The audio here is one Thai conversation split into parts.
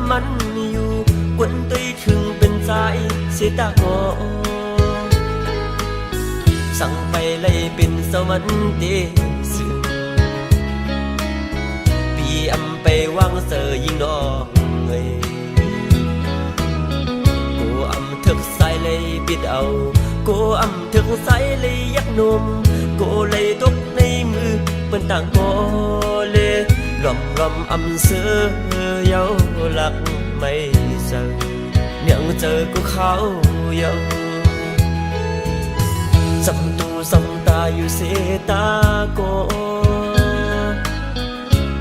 ำมันอยู่กวนตุยถึงเป็นใจเสียตาโอสั่งไปเลยเป็นสวรรค์เดซึปีอำไปวางเสยยิงน้องเอ้ยกูอำทึกใส่เลยปิดเอากูอำทึกใส่เลยยักนมกูเลยตกในมือเป็นต่างโกเลลมอำเสือเยาหลักไม่เจอยังเจอกูเขาเยาสำตูสำตาอยู่เสตาโก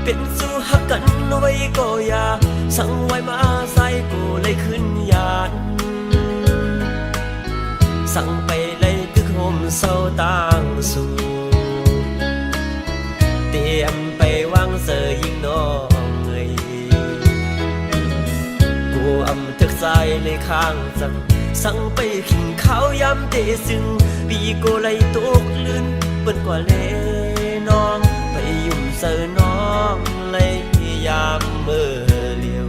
เป็นสู้หักกันไว้ก็อย่าสั่งไว้มาใส่กูเลยขึ้นยานสั่งไปเลยตึกโฮมเศร้าต่างสู่เตรียมไปวางเสยยิงน้องเอ้ยกูอำทึกใจเลยข้างจังสั่งไปขิงข้าวยำเตซึ่งปีโกไลตกลื่นเปิ้นกว่าเลน้องไปยุ่มเสอน้องเลยยามเมื่อเลียว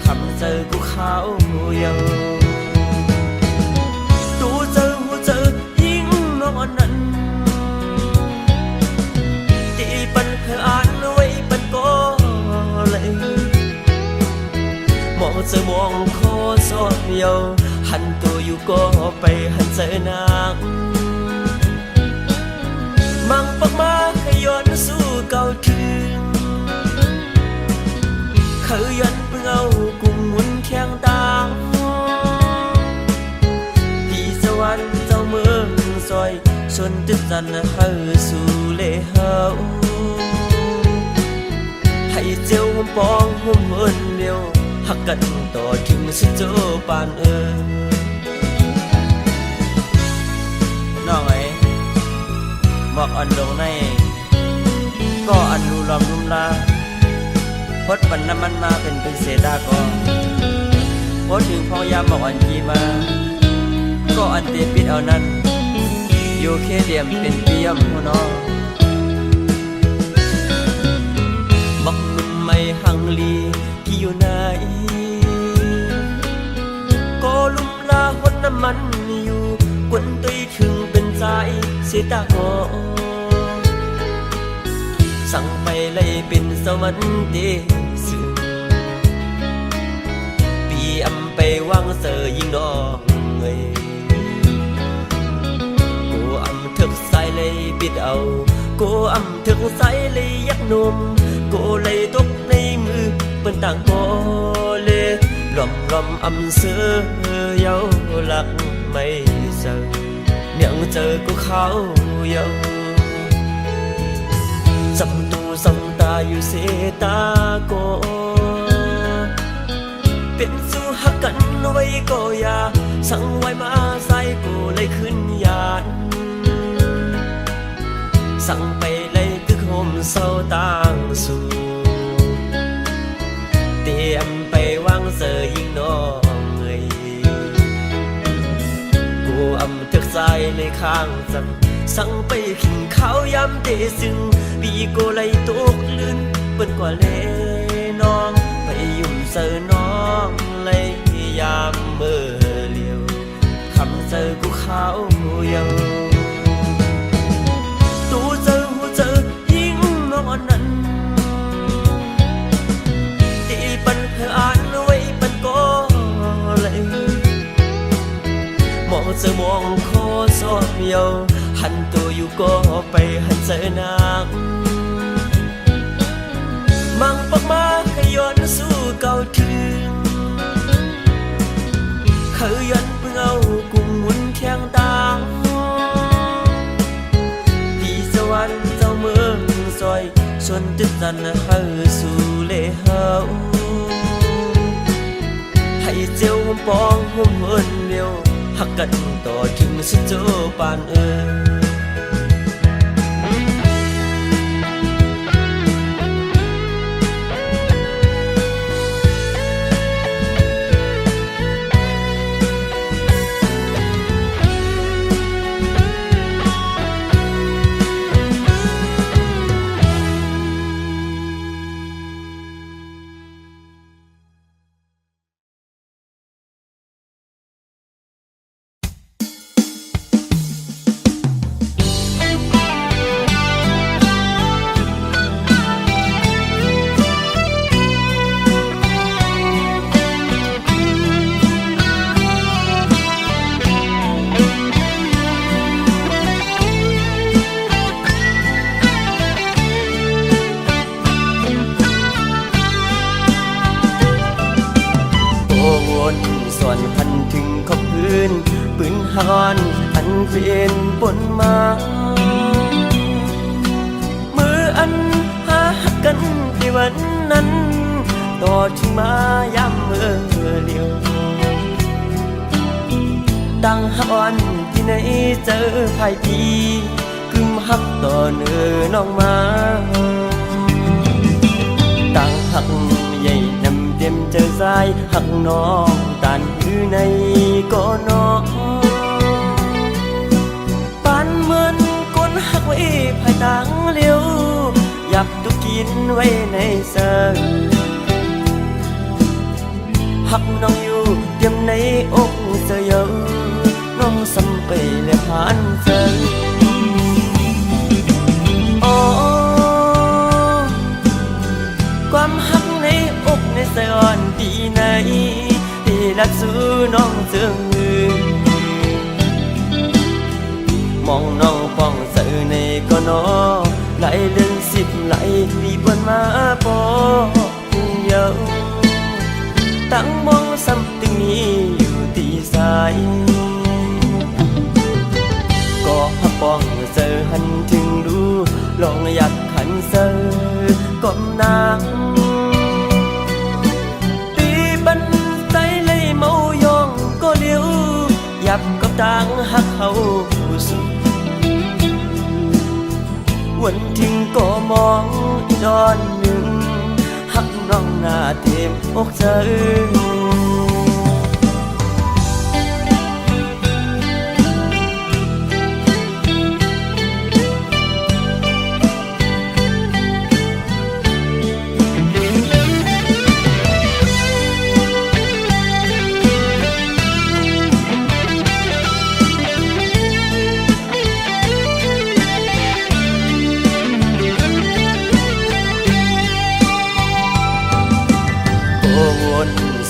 คำเจอกูเขาเยาตูเจอหัวเจอยิ่งน้องนั้นตีปันเธออ่านไว้ปันก็เลยมองเจอมองคอสอบเยาหันตัวอยู่ก็ไปหันเจอนางมังปักมาขย้อนสู้เก่าถึงเขาย้อนเพิ่งเอากุมหมุนเคียงตาที่สวรรค์เจ้าเมืองซอยชนตึกจันเฮาสู่เลเฮาให้เจ้าหุ่มปองหุ่มเฮินเดียวหักกันต่อถึงสุดโจปานน้องไอ้บอกอันลงในก็อันรูลอมรุมลาพดปันน้ำมันมาเป็นเศษดาก็พดถึงพองยามบอกอันจีมาก็อันเตปิดเอานั้นอยู่แค่เดียมเป็นเปียมหัวน้องบอกนุ่มไม่หังลีที่อยู่ไหนก็ลุ่มลาหดน้ำมันอยู่กวนตุยถึงเป็นใจเสียตาโอสั่งไปเลยเป็นสวรรค์เดซึปีอำไปวางเสยยิงน้องเอ้ยกูอำทึกใส่เลยปิดเอากูอำทึกใส่เลยยักนมกูเลยตกในมือเป็นต่างโกเลลมอำเสือเยาหลักไม่เจอยังเจอกูเขาเยาสำตูสำตาอยู่เสตาโกเป็นสู้หักกันไว้ก็อย่าสั่งไว้มาใส่กูเลยขึ้นยานสั่งไปเลยตึกโฮมเศร้าต่างสู่เตรียมไปวางเสยยิงน้องเอ้ยกูอำทึกใจเลยข้างจังสั่งไปขิงข้าวยำเตซึ่งปีโกไลตกลื่นเปิ้นกว่าเลน้องไปยุ่มเสอน้องเลยยามเมื่อเลียวคำเจอกูเขาเยาตูเจอหัวเจอยิ่งน้องนั้นตีปันเธออ่านไว้ปันก็เลยมองเจอมองคอสอบเยาหันตัวอยู่ก็ไปหันเจอนางมังปักมาขย้อนสู้เก่าถึงเขาย้อนเพิ่งเอากุมหมุนเคียงตาที่สวรรค์เจ้าเมืองซอยชนตึกจันเฮาสู่เลเฮาให้เจ้าหุ่มปองหุ่มเฮินเดียวหักกันต่อถึงสุดโจปาน คืนปืนฮอนอันเป็นปนมามืออันหากันที่วันนั้นต่อถึงมาย้ำเมื่อเดียวดังฮอนที่ไหนเจอภายพีกึมหักต่อเนื้อน้องมาต่างหักใหญ่นำเต็มเจอสายหักน้องตานคือในก็น้องปานเหมือนก้นหักไว้ภายต่างเลี้ยวอยากตุกินไว้ในเสือหักน้องอยู่เต็มในอกเสือเยอะน้องสัมไปและผ่านเสือความหักในอกในสะอ่อนปีไหนที่รักสู้น้องเจืองมือมองน้องป้องเสือในก็นอไหลเลื่อน10ไหลปีบนมาปอเยาตั้งมองซ้ำตึงนี้อยู่ตีสายก็หักป้องเสือหันถึงดูลองอยากขันเสือก้มนางตีบันใจเลยเมายองก็เลี้ยวยับกับต่างหักเขาสุดวันทิ้งก็มองอีดอนหนึ่งหักน้องหน้าเต็มอกเธอ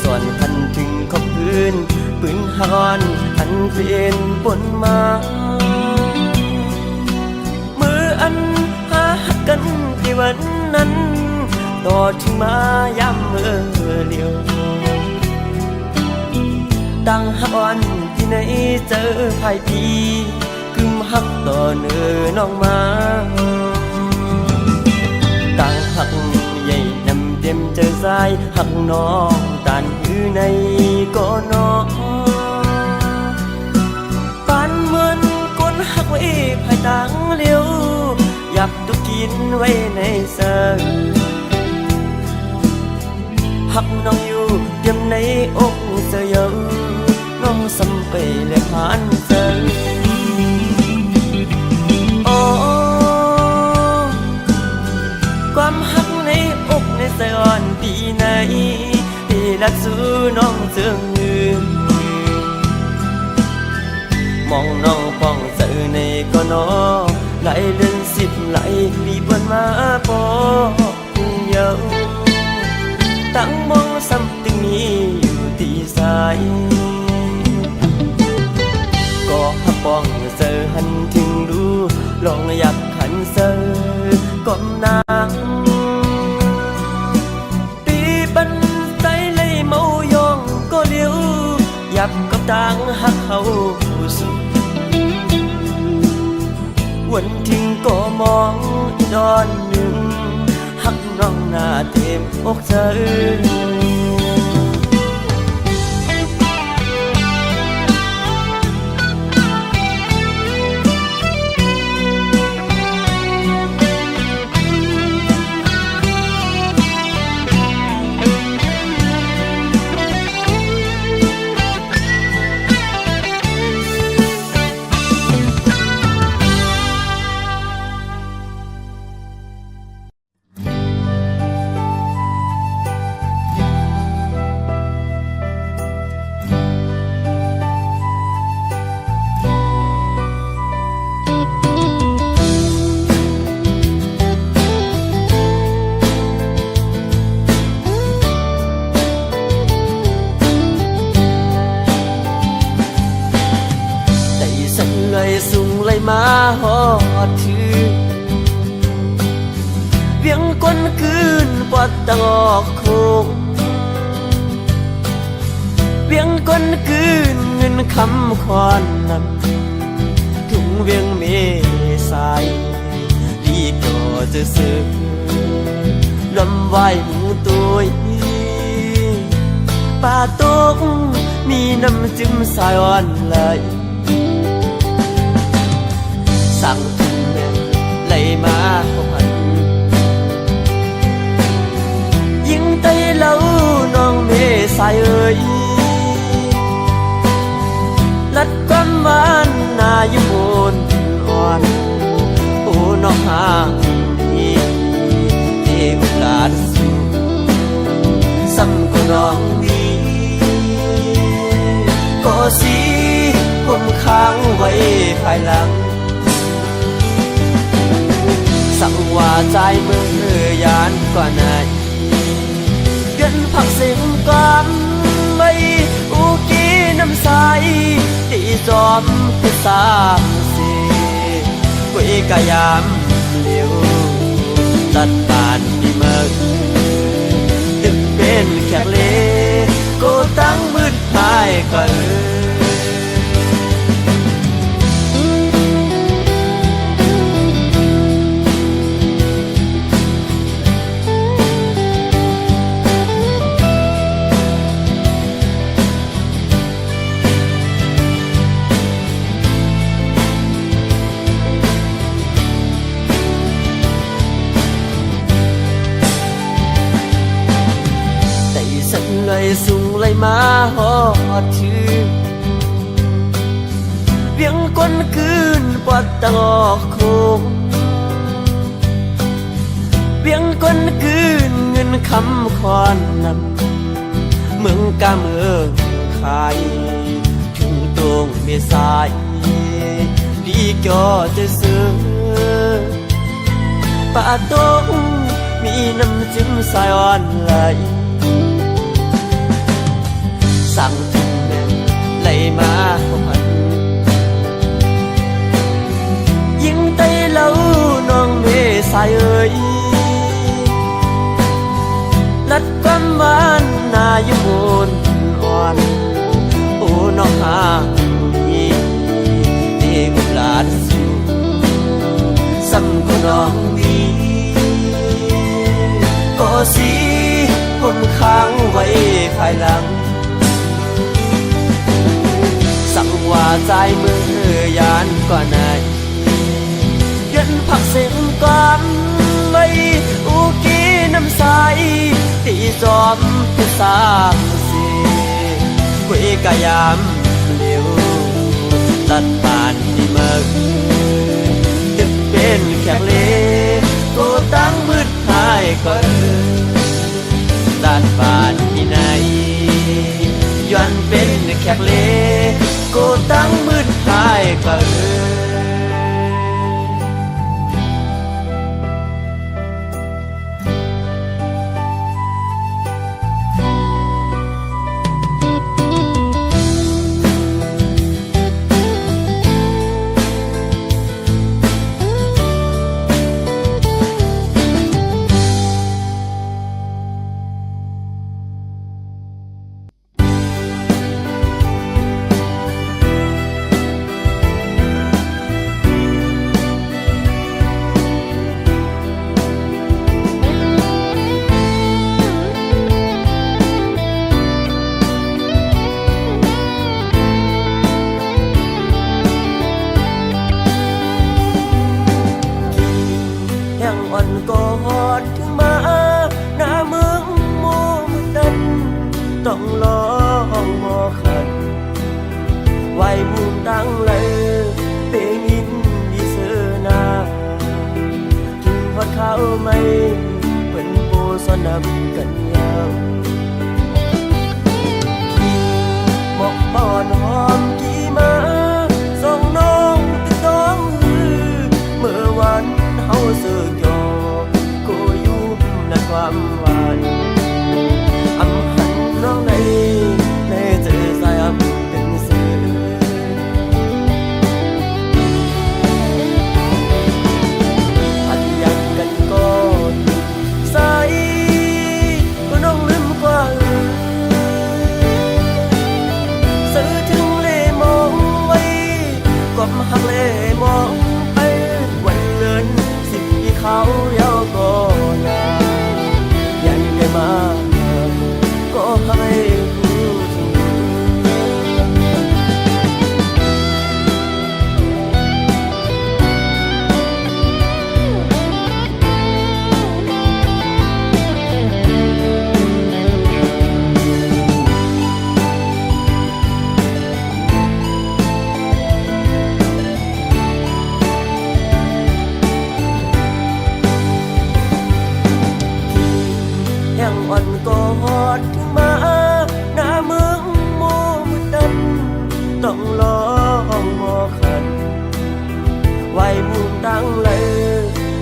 ส่วนพันถึงขอบพื้นปืนฮอนอันเป็นปนมามืออันหากันที่วันนั้นต่อถึงมาย้ำเมื่อเดียวดังฮอนที่ไหนเจอภายพีกึมหักต่อเนื้อน้องมาต่างหักใหญ่นำเต็มเจอสายหักน้องตานคือในก็น้องปานเหมือนก้นหักไว้ภายต่างเลี้ยวอยากตุกินไว้ในเสือหักน้องอยู่เต็มในอกเสือเยอะน้องสัมไปและผ่านเสือความหักในอกในสะอ่อนปีไหนที่รักสู้น้องเจืองมือมองน้องป้องเสือในก็นอไหลเลื่อน10ไหลปีบนมาปอเยาตั้งมองซ้ำตึงนี้อยู่ตีสายก็หักป้องเสือหันถึงดูลองอยากขันเสือก้มนางตีบันใจเลยเมายองก็เลี้ยวยับกับต่างหักเขาสุดวันทิ้งก็มองอีดอนหนึ่งหักน้องหน้าเต็มอกเธอมาหอดถือเวียงก้นคืนปอดตะงอกโคงเวียงก้นคืนเง งินคำคอนนำถุงเวียงเมสายดีก็จะซื้อลำไว้หมูตัวป่าตกมีน้ำจิ้มสายอ่อนไหลสั่งถุงแม่ไหลมาพันยิ่งไตเล่าน้องเมสายเอ่ยลัดความหวานนาอยู่บนอ่อนโอ้น้องหางนี่เทวดาสูซ้ำก็น้องนี้ก็สิผมค้างไว้ภายหลังสั่งว่าใจมือยานกว่าไหนเงินผักเสียงกันไม่อุกีน้ำใสตีจอมพิสามสีกุยกะยามเลี้ยวตัดปานดีเมื่อดึกเป็นแขกเลก็ตั้งมืดหายกัน เลยสูงเลยมาหอดชื่อเวียงก้นคืนปวดตะงอกโคงเวียงก้นคืนเงินคำคอนนำเมืองกาเมืองขายถึงตรงเมษายดีก็จะซื้อป่าตงมีน้ำจิ้มสายอ่อนไหลสั่งถึงแม่ไหลมาพันยิ่งไตเล่าน้องเมสายเอ่ยลัดความหวานนาอยู่บนอ่อนโอ้น้องหางนี้เด็กหลานสูซ้ำก็น้องนี้ก็สิผมค้างไว้ภายหลังสั่งว่าใจมือยานกว่าไหนเงินผักเสียงกันไม่อุกีน้ำใสตีจอมพิสามสีกุยกะยามเลี้ยวตัดปานที่เมื่อดึกเป็นแขกเลก็ตั้งมืดหายก็ตัดปานที่ไหนย้อนเป็นแขกเลก็ตั้งมืดหายก็ก็ฮอดถึงมาหน้าเมืองโมมันดันต้องลองมอขันไว้มุมตั้งเลยเปงินดีเสนาถึงฮอดข้าวไม่เป็นโบสนำกันยาวหมอกบอนหอมกี่มาส่งน้องติดต้องเมื่อวันเฮาเสือกความหวานอำหันน้องในเจอสายอำเป็นสื่อพัดยักกันก่อนใสก็น้องลืมกว่าซื้อถึงเล แห่งอ่อนกอดถึงมาหน้าเมืองโมดันต้องลองมอขันไว้มุมตั้งเลย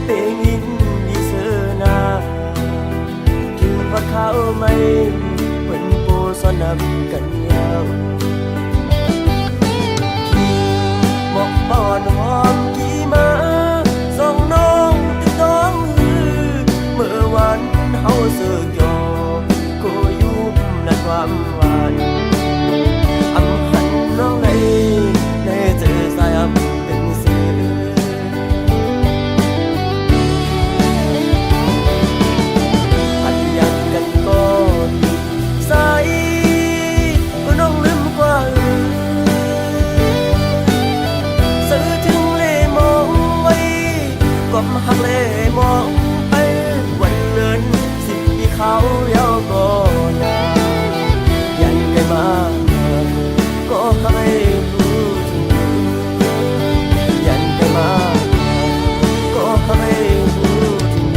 เปงินดีเสนาถึงว่าเขาไม่เป็นโปสนับกันยาวหมอกปอนหอมกี่มาส่งน้องติดต้องเมื่อวันเฮาเสือกยอก็ยุบในความหวานอำหันน้องในเจอสายเป็นเสืออันอยากกันก็สายก็น้องลืมกว่าซื้อถึงเลยมองไว้ก็มาหักเลยมองไปวันเดินสิมีเขาเดียวก็อยากยันไกลมาก็ให้รู้ถึงยันไกลมาก็ให้รู้ถึง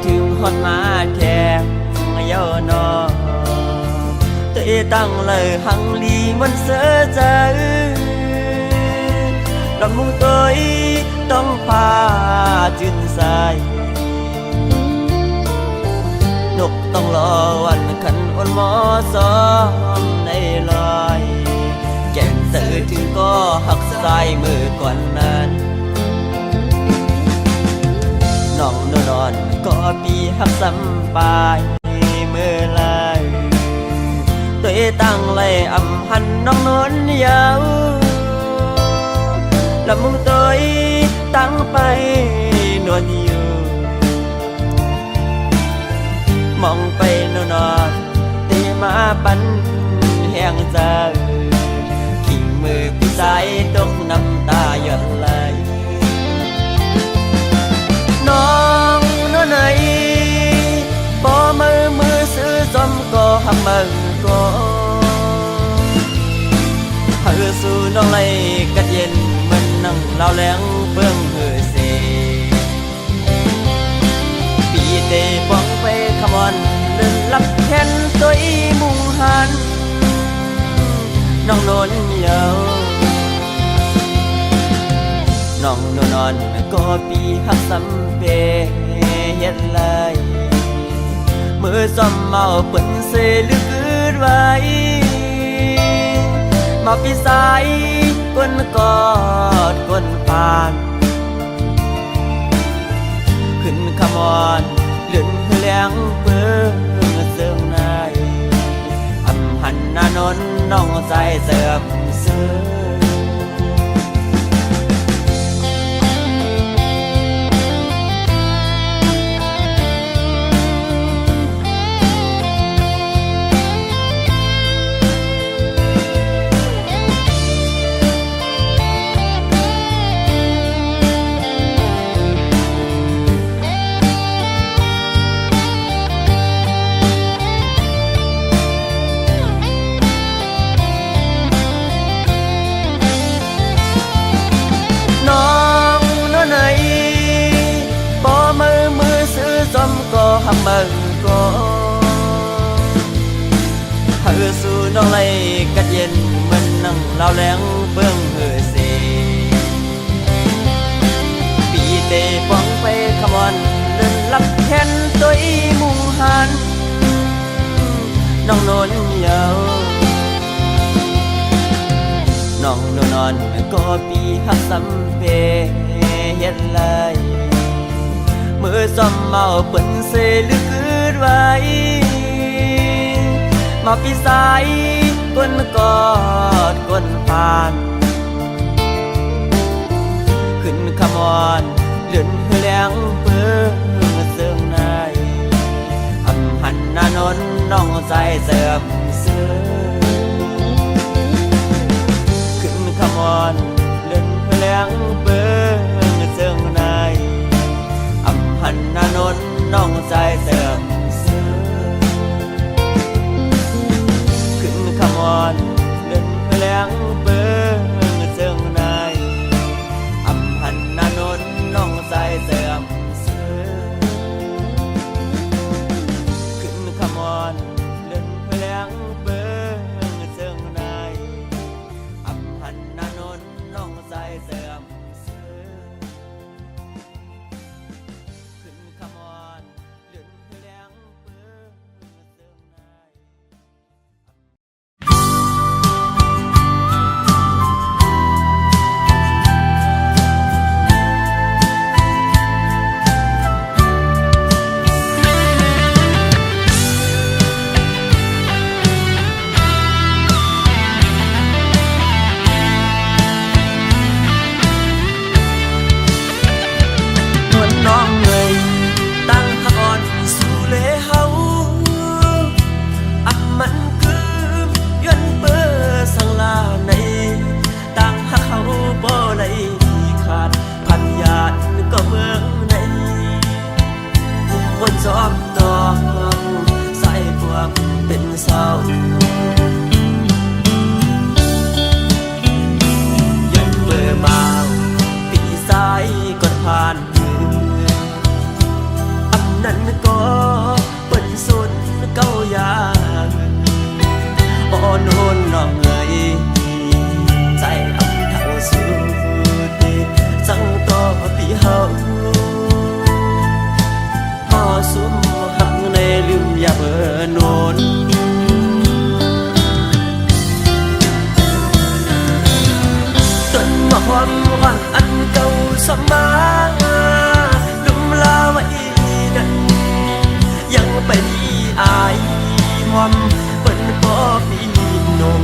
ถึงฮอดมาแทงเยาวนอเตะตั้งเลยหังลีมันเสือใจลำมุงตัวต้องพาจืนใสนกต้องรอวันขันอ่อนหมอซ้อมในลอยแก่นเสือถึงก็หักสายมือก่อนนั้นน้องนอนก็ปีหักสัมปายเมื่อไรตัวตั้งเลยอำหันน้องนอนยาวลำมุงตัวตั้งไปนวลอยู่มองไปนอนตีมาปันแห้งใจขี่มือพี่สายตกน้ำตาหยดไหลน้องน้อยไหนพอมือซื้อจอมก็หักมันก็หาสู่น้องไหลกัดเย็นมันนั่งเล่าแหลงเบื้องเหือเสปีเตป้องไปขมอนเลื่อนลับแทนตัวมุงหันน้องนนเยาน้องนอนก็ปีหักสัมเปเฮ็ดเลยมือซ้อมเมาเปิ้นเสลึกอืดไว้มาปีสายก้นกอดก้นปานขึ้นขมอนเลื่อนแหลงเปิ้งเสื่องในอำหันนานนน้องใจเสื่อมเสื่อหักมันก็หาสู่น้องไหลกัดเย็นมันนั่งเล่าแหลงเบื้องเหือเสปีเตป้องไปขมอนเลื่อนลับแทนตัวมุงหันน้องนนเยา น้องนอนก็ปีหักสำเปเฮ็ดไรมือซ้อมเมาเปิ้นเสลึกคืนไว้มาปีสายก้นกอดก้นผ่านขึ้นขมอนเลื่อนแรงเปื้อเสื่องในอำหันนานนน้องใจเสื่อมเสื่อขึ้นขมอนเลื่อนแรงเปื้อเสื่องในอำหันนานนน้องใจเสื่อมขมอนเลื่อนแรงเบิ้งเสื่องในอำหันนานนน้องใจเสื่อมเสื่อขึ้นขมอนเลื่อนแรงเบิ้งเสื่องในอำหันนานนน้องใจเสื่อมเสื่อขึ้นขมอนเลื่อนแรงเบิ้งเสื่องในน้องเลยตั้งหักอ่อนสู่เลเฮามันคือย้อนเปื้อสังลาในตั้งหักเขาบ่ได้ขาดพันญาติก็เมืองในวนจอมตองใส่พวกเป็นเศร้าย้อนเปื้อมาปีสายก่อนผ่านนั่นก็เปิดสุดเก้ายางอ่อนโอนน้องเอ๋ยใจอับเท่าสุดสั่งต่อปีเฮาพอสุมหักในลืมอย่าเบอโนนต้นมะฮอมอ่อนอันเก่าสมาลุมลาไว้ยังไปที่อายหอมเปิ้นพอปีนม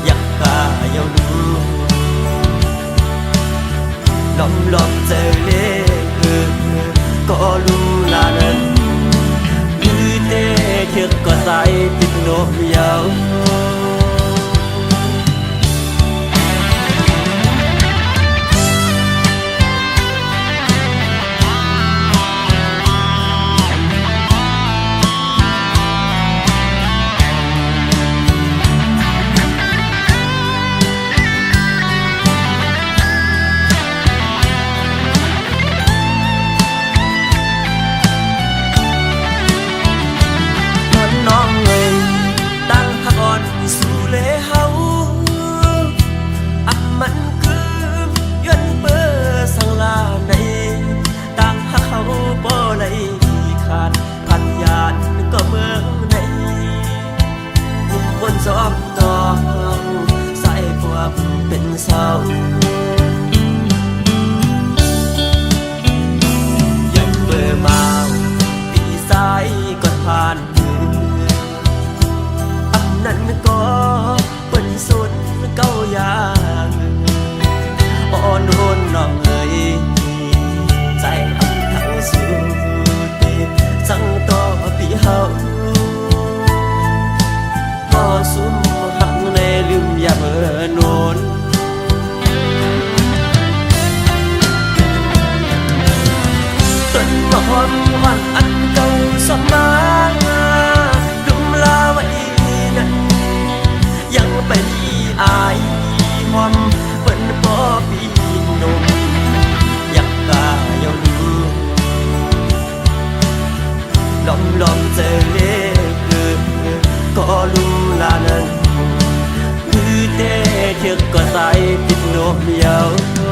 อยากกาเยาดูลอมเจอเล่ก็รู้ลานั้นคือเต้เชือกก็ใส่ติดนมยาวจอมตองใส่พวกเป็นเศร้ายังเบื่อมาปีสายก่อนผ่านนั่นก็เป็นสุดเก้ายางอ่อนโอนน้องเอ๋ยใจอับเท่าสุดสั่งต่อปีเฮาสุมหักในลืมอย่าเบอโนนต้นมะฮอมอ่อนอันเก่าสมาลุมลาไว้นั้นยังไปที่อายหอมเปิ้นพอปีนมอยากกาเยาดูลอมเจอเล่ก็รู้ลานั้นคือเต้เชือกก็ใส่ติดนมยาว น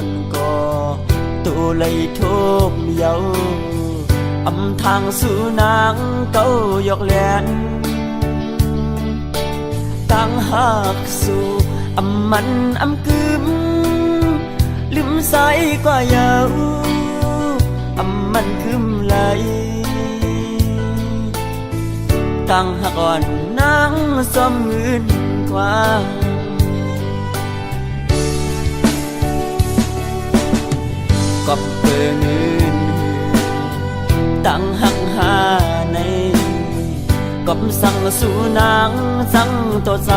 นก็ตูเลยทุบเยาทางสู่นางเก้ายกแหลนตั้งหักสู่มันกึมลืมใสกว่าเยามันคืมไหลตั้งหักอ่อนนางสมเงินกว่าก็เปิดเงินตั้งหักหาในก็สั่งสู่นางสั่งตัวใจ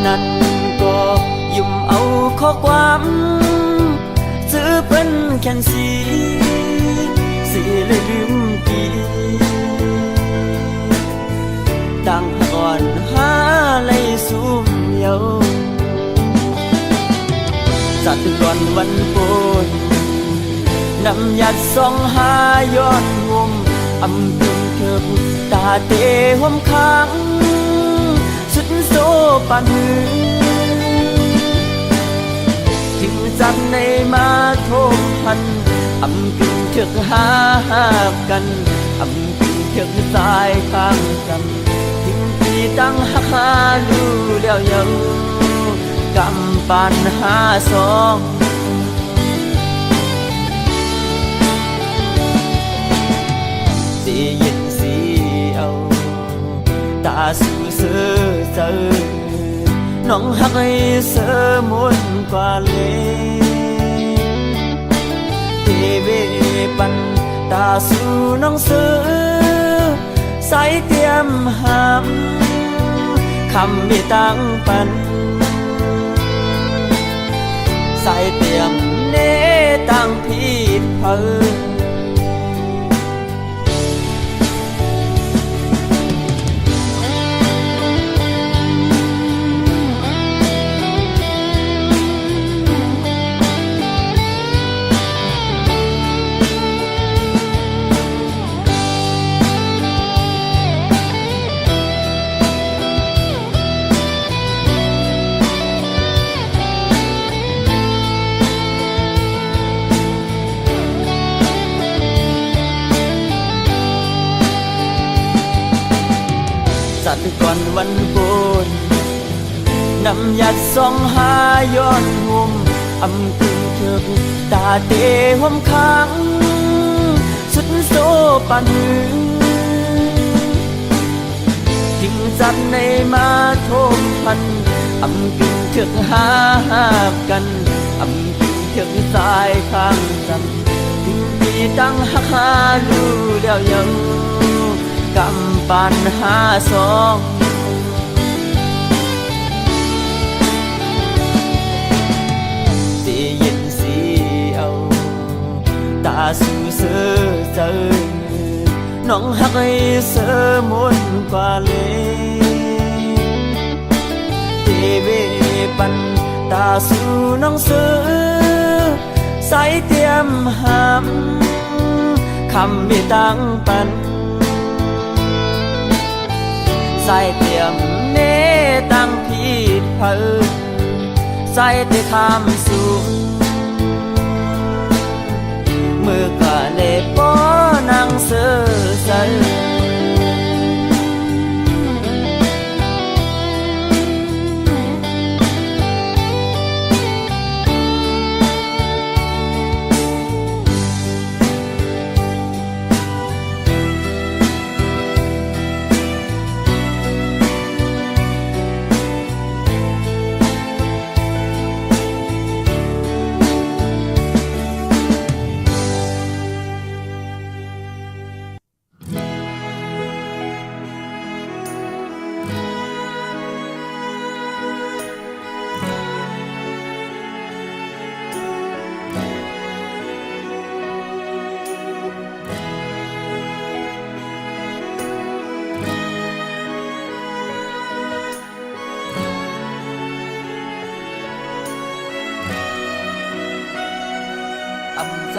นั้นก็ยุ่มเอาข้อความซื้อเป็นแค่นสีเลยลืมปีตั้งก่อนหาเลยซุ่มเยาจัดก่อนวันโปนนำยัดส่องหาย้อนห่มตึงเถิบตาเตะห่มค้างสุดโซปันมือจึงจับในมาโทษพันกึ่งเถือกหากันกึ่งเถือกสายข้างกันถึงปีตั้งหาดูแล้วยังกำปันหาสองสีเย็นสีเอาตาสู่เสือเสือน้องหักให้เสือมุนกว่าเลยเวปันตาสู่น้องเสือใส่เตรียมหามคำไม่ตั้งปันใส่เตรียมเนตั้งผิดเพอจัดก่อนวันโกนนำยัดส่องหาย้อนห่มตึงเถิบตาเตะห่มค้างสุดโซปันมือจึงจับในมาโทษพันกึ่งเถิกหากันกึ่งเถิกสายข้างกันถึงปีตั้งหาดูแล้วยังกำปันหาสองสีเย็นสีเอาตาสู่เสือเสือน้องหักให้เสือมุนกว่าเลยเวปันตาสู่น้องเสือใส่เตรียมหามคำไม่ตั้งปันใส่เตรียมเนตั้งผิดเพอใส่เตคำสูงมือก็เล็บป้อนางเสือใส่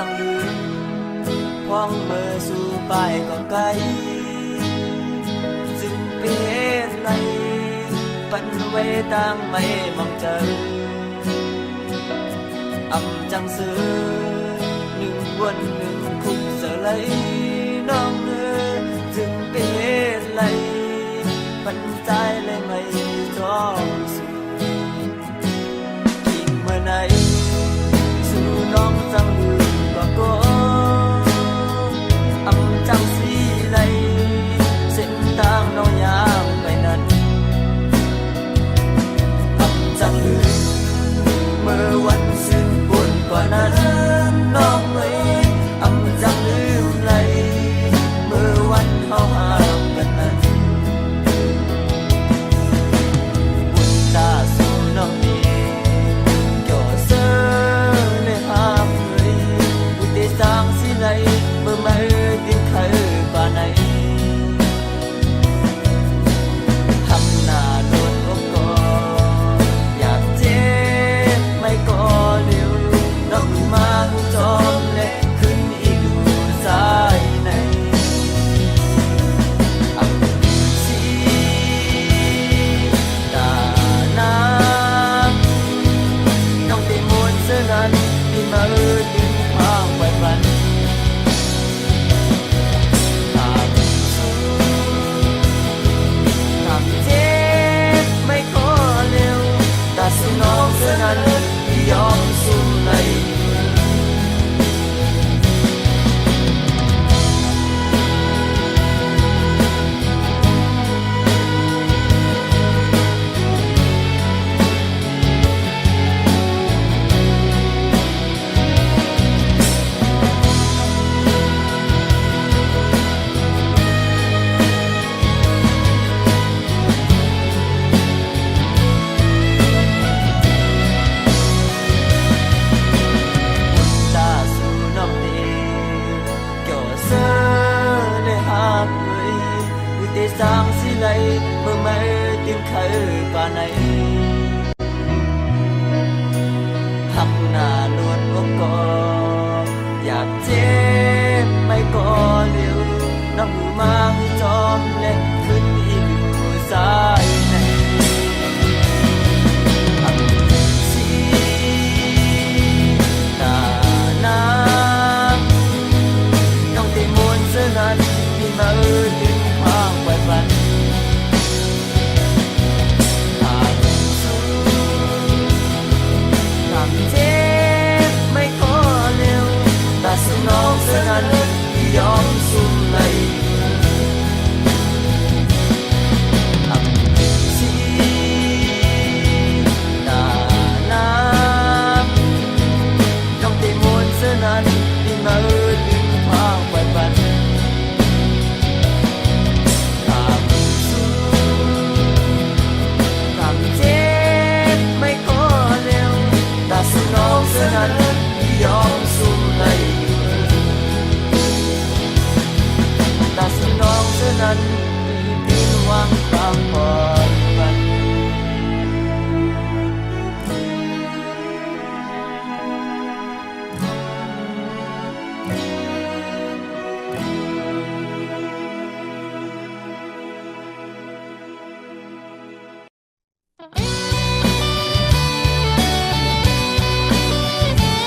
จังลืมพ้องเบอร์สู่ไปก็ไกลจึงเป็นไรปันไว้ตั้งไม่มองเจอ อำจังซื้อหนึ่งวันหนึ่งคุกเสลยน้องเนื้อจึงไปเหตุไรปันใจเลยไม่ท้องสู้ยิ่งเมื่อไหนสู่น้องจังลืมก็อำจังสีไหลเส้นทางน้องยามไปนั้นอำจังลืมเมื่อวันสิ้นบุญกว่านั้นน้องไม่อำจังลืมไหลเมื่อวันเขาห่างกันนั้นบุญตาสู่น้องนี้ก็เสือในห้ามเลยบุญได้สร้างสิไหลเมื่อไม่ดินเคยป่าไหนทำหน้าโดนอกกออยากเจ็บไม่ก็เร็วน้องมาจอมเล็กขึ้นอีกดูสายในอับสีตาน้ำน้องได้มวนเสื้อนั้นที่มาดึงทางไปฝันทำเจ็บไม่ขอเร็วแต่สุน้องเสื้อนั้นที่ยอมสู้ในตาสู่น้ำเดเกี่ยวเสื้อในหากเลยวิธีสร้างสิไหลเมื่อไม่ติมเคยป่าไหนหักหน้านวลอกกออยากเจ็บไม่ก็เร็วน้ำมือมาจอมเล็กขึ้นอีกอยู่สายในอับสีตาน้ำน้องได้มวนเสื้อนั้นที่มาดึงทางไปฝันทางสู้ทำเจ็บไม่ขอเร็วแต่สุน้องเสื้อนั้นที่ยอมสู้ในอับสีตาน้ำน้องได้มวนเสื้อนั้นที่มาดึงทางไปฝันทำสู้ทำเจ็บไม่ขอเร็วแต่สุน้องเสื้อนั้นที่ยอมสู้ในแต่สุน้องเสื้อนั้นที่พินหวังความปลอดภัย เ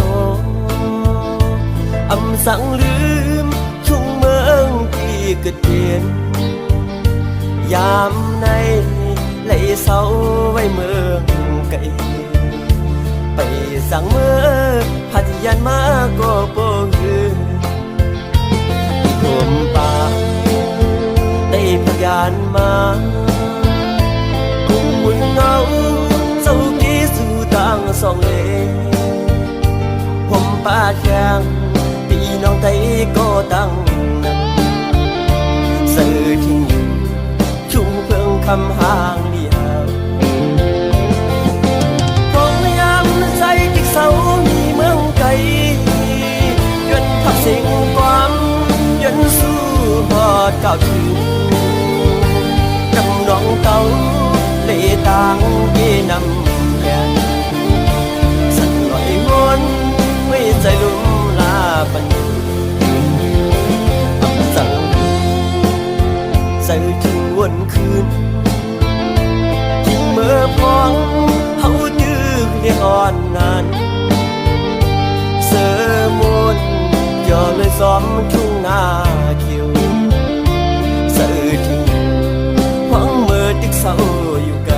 ก็อำสั่งลืมทุ่งเมืองที่เกิดเปลี่ยนยามในไหลเศร้าไว้เมืองไกลไปสั่งเมื่อพัทยานมาก็บ่ฮือผมป่าได้พยานมาคุ้มมุนเงาเศร้ากี่สู่ต่างสองเลผมป่าแข็งพี่น้องไทยก็ตั้งสื่อที่อยู่ชุ่มเพิ่งคำห่างเดียวพองยามใส่ติ๊กเสามีเมืองไกลยนพักเสียงความยนสู้หอดเก่าถึงจำน้องเก่าเลต่างเย่นำแยนสั่นลอยวนไม่ใจลุ่มลาปันสั่งใส่ถึงวันคืนทิ้งเมื่อพองเฮาดื้อเรียอ่อนนานเสือมุนย่อเลยซ้อมทุ่งนาเขียวเสือถึงพองเมื่อติ๊กเศร้าอยู่ไกล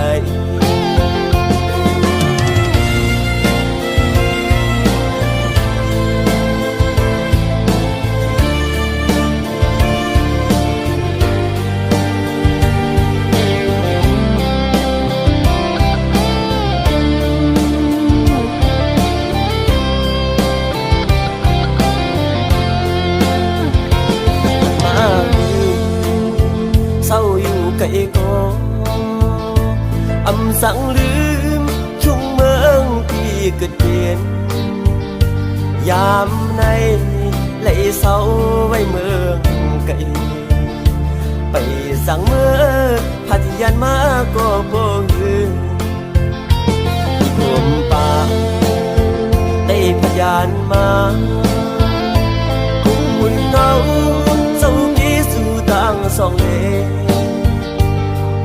ไก่ก็อำสั่งลืมทุ่งเมืองที่เกิดเปลี่ยนยามในไหลเศร้าไว้เมืองไกลไปสั่งเมื่อพัทยานมาก็บ่ฮือผมป่าได้พยานมาคุ้มมุนเงาเศร้ากี่สู่ต่างสองเล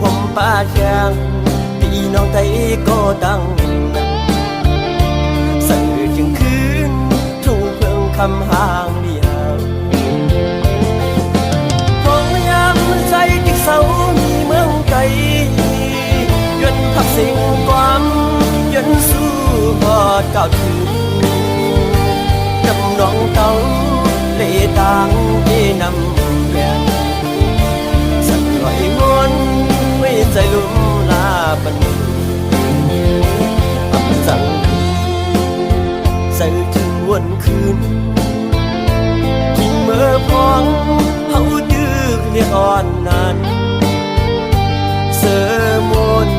ผมป่าแข็งพี่น้องไทยก็ตั้งสื่อจึงคืนทุ่งเพิ่งคำห่างเดียวพองยามใจติ๊กเสามีเมืองไกลยนพักเสียงความยนสู้หอดเก่าถึงจำน้องเก่าเลต่างเย่นำแยนสั่นลอยวนไม่ใจลุ่มลาปันอับสั่งใส่ถึงวันคืนทิ้งเมื่อพองเฮาดื้อเรียอ่อนนานเสือมุน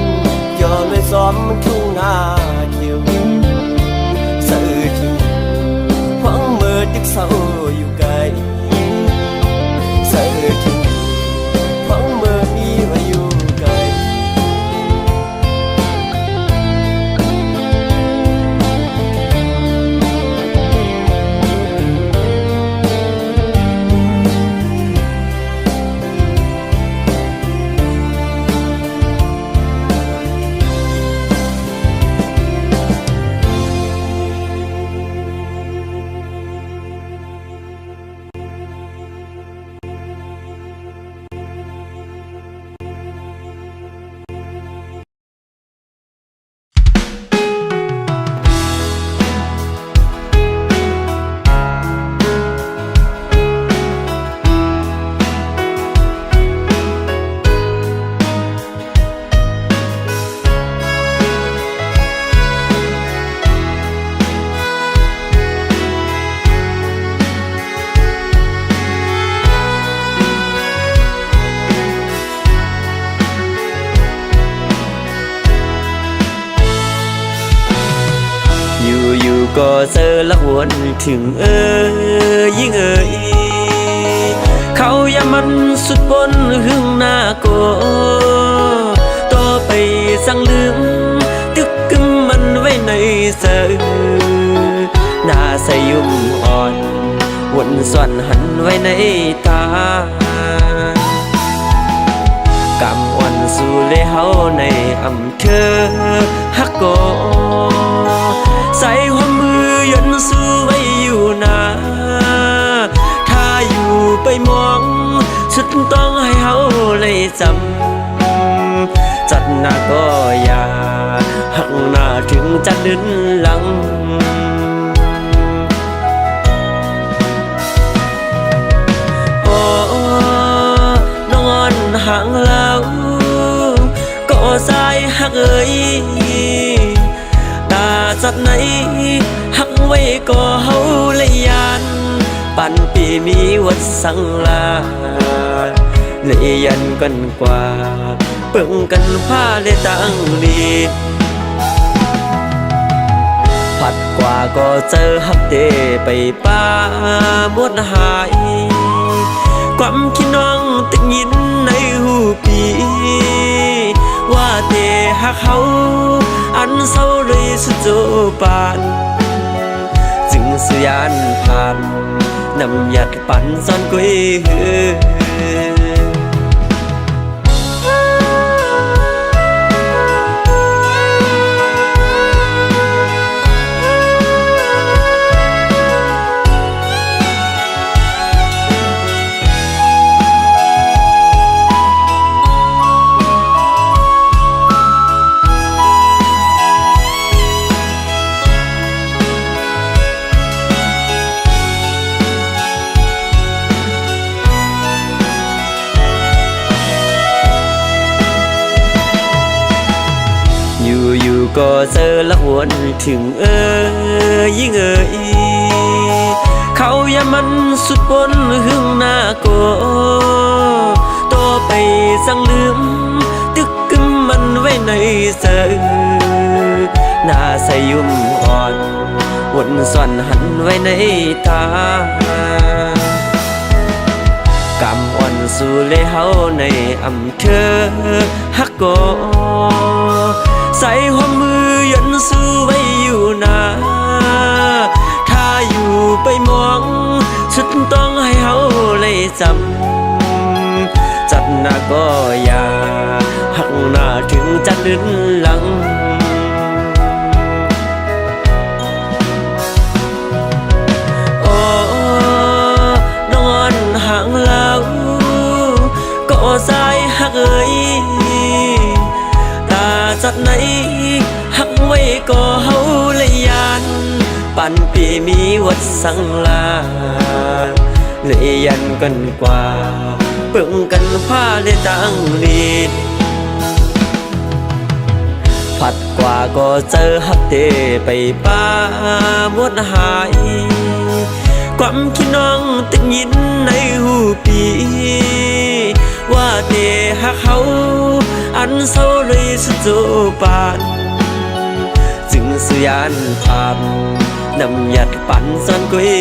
ย่อเลยซ้อมทุ่งนาเขียวเสือถึงพองเมื่อติ๊กเศร้าอยู่ไกลเสือถึงพองเมื่อมีไว้อยู่ไกลก็เจอละวนถึงยิ่งเขาอย่ามันสุดบนหึงหน้าก็ต่อไปสั่งลืมตึกกึมมันไว้ในเสือหน้าใสยุ่มอ่อนวนส่วนหันไว้ในตากำวันสู่เลยเฮาในอำเภอฮักโกใส่หัวมือยันส มองสุดต้องให้เฮาเลยจำจัดหน้าก็อย่าหักหน้าถึงจะดึนหลังโอ้นอนห่างแล้วก็สายหักเอ่ยตาจัดไหนหักไว้ก็เฮาเลยยานปันปีมีวัดสังลาเลยยันกันกว่าเปิ่งกันผ้าเลยตั้งดีผัดกว่าก็เจอฮักเตไปป้าหมดหายความคิดน้องตึกยินในหูปีว่าเตหักเขาอันเศร้าเลยสุดโจปานจึงสุยานผ่านนำหยัดปั่นซ่อนกุ้ยอยู่ก็เจอละหวนถึงยิ่งเขาอย่ามันสุดปนหึงหน้าโกต่อไปสั่งลืมตึกกึมมันไว้ในเสือหน้าใสยุ่มอ่อนวนซ่อนหันไว้ในตากำอ่อนสู่เลยเฮาในอำเภอฮักโกใส่หัวมือยันสู้ไว้อยู่นาถ้าอยู่ไปมองสุดต้องให้เฮาเลยจำจัดหน้าก็อย่าหักหน้าถึงจะดึนหลังโอ้นอนห่างแล้วก็สายหักเอ่ยจัดไหนหักไว้ก็เฮาเลยยานปันปีมีวัดสังลาเลยยันกันกว่าเปิ่งกันผ้าเลยตั้งดีผัดกว่าก็เจอฮักเตไปป้าหมดหายความคิดน้องตึกยินในหูปีว่าเตหักเขาอันเศร้าเลยสุดโจปานจึงสุยานผ่านนำหยัดปั่นซ่อนกุ้ย